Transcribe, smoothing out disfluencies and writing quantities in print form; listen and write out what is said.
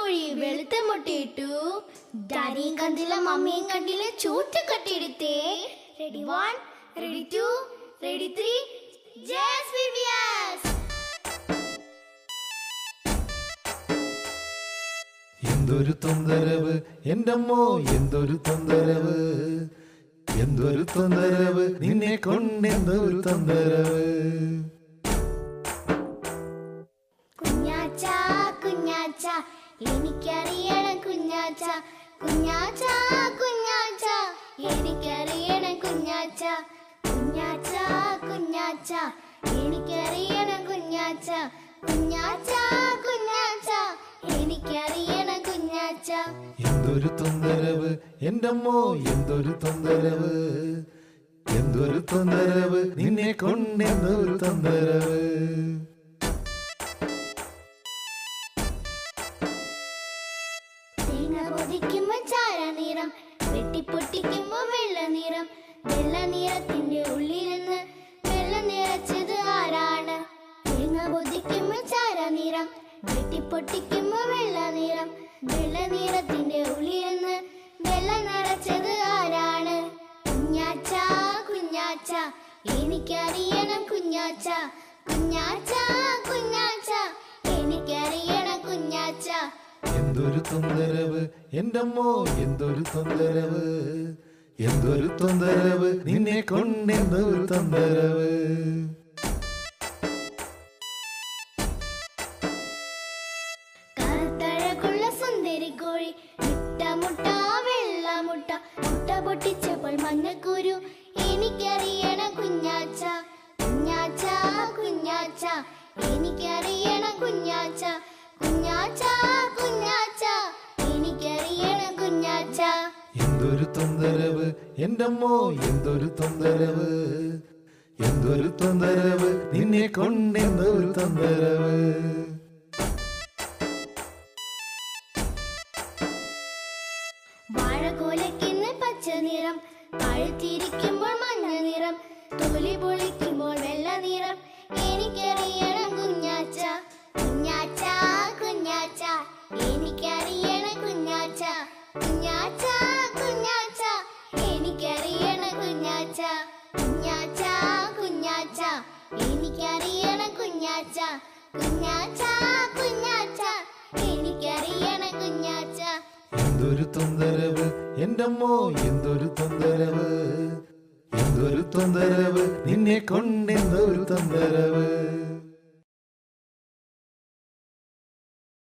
കോഴി വെളുത്ത മുട്ടയിട്ടു. ഡാഡിയും കണ്ടില്ല, മമ്മിയും കണ്ടില്ല, ചൂട്ട് കെട്ടിയെടുത്തേ. Ready 1, ready 2, ready 3. ജയസ് വിവിയസ്. എന്തൊരു തൊന്തരവ് എന്റമ്മോ, എന്തൊരു തൊന്തരവ്, എന്തൊരു തൊന്തരവ്, നിന്നെ കൊണ്ടെന്തൊരു തൊന്തരവ്. കുഞ്ഞാച്ച കുഞ്ഞാച്ച എനിക്കറിയണം കുഞ്ഞാച്ച, കുഞ്ഞാച്ച കുഞ്ഞാച്ച എനിക്കറിയണം കുഞ്ഞാച്ച, കുഞ്ഞാച്ച കുഞ്ഞാച്ച എനിക്കറിയണം കുഞ്ഞാച്ച, കുഞ്ഞാച്ച കുഞ്ഞാച്ച എനിക്കറിയണം കുഞ്ഞാച്ച. എന്തൊരു തൊന്തരവ് എന്റമ്മോ, എന്തൊരു തൊന്തരവ്, എന്തൊരു തൊന്തരവ്, നിന്നെ കൊണ്ടെന്തൊരു തൊന്തരവ്. തേങ്ങ പൊതിക്കുമ്പോ ചാര നിറം, വെട്ടിപ്പൊട്ടിക്കുമ്പോ വെള്ള നിറം, വെള്ള നിറത്തിന്റെ ഉള്ളിൽ നിന്ന് വെള്ളം നിറച്ചത് ആരാണ്? തേങ്ങ പൊതിക്കുമ്പോ ചാര നിറം, വെട്ടിപ്പൊട്ടിക്കുമ്പോ വെള്ള നിറം, വെള്ള നിറത്തിന്റെ ഉള്ളിൽ നിന്ന് വെള്ളം നിറച്ചത് ആരാണ്? കുഞ്ഞാച്ച കുഞ്ഞാച്ച എനിക്കറിയണം കുഞ്ഞാച്ച, കുഞ്ഞാച്ച കുഞ്ഞാച്ച എനിക്കറിയണം കുഞ്ഞാച്ച. എന്തൊരു തൊന്തരവ് എന്റമ്മോ, എന്തൊരു തൊന്തരവ്, എന്തൊരു തൊന്തരവ്, നിന്നെ കൊണ്ടെന്തൊരു തൊന്തരവ്. കറുത്തഴകുള്ള സുന്ദരി കോഴി, മുട്ട മുട്ട വെള്ള മുട്ട, മുട്ട പൊട്ടിച്ചപ്പോൾ മഞ്ഞക്കുരു. എനിക്കറിയണം കുഞ്ഞാച്ച, കുഞ്ഞാച്ച കുഞ്ഞാച്ച എനിക്കറിയണം കുഞ്ഞാച്ച, കുഞ്ഞാച്ച കുഞ്ഞാച്ച എനിക്കറിയണം കുഞ്ഞാച്ച. എന്തൊരു തൊന്തരവ് എന്റമ്മോ, എന്തൊരു തൊന്തരവ്, എന്തൊരു തൊന്തരവ്, നിന്നെ കൊണ്ടെന്തൊരു തൊന്തരവ്. വാഴക്കോലയ്ക്കിന്ന് പച്ച നിറം, പഴുത്തിരിക്കുമ്പോൾ മഞ്ഞ നിറം, തൊലി പൊളിക്കുമ്പോൾ വെള്ള നിറം. എനിക്കറിയണം കുഞ്ഞാച്ച, കുഞ്ഞാച്ച കുഞ്ഞാച്ച എനിക്കറിയണം കുഞ്ഞാച്ച, കുഞ്ഞാച്ച കുഞ്ഞാച്ച എനിക്കറിയണം കുഞ്ഞാച്ച, കുഞ്ഞാച്ച കുഞ്ഞാച്ച എനിക്കറിയണം കുഞ്ഞാച്ച, കുഞ്ഞാച്ച കുഞ്ഞാച്ച എനിക്കറിയണം കുഞ്ഞാച്ച. എന്തൊരു തൊന്തരവ് എന്റമ്മോ, എന്തൊരു തൊന്തരവ്, എന്തൊരു തൊന്തരവ്, നിന്നെ കൊണ്ടെന്തൊരു തൊന്തരവ്.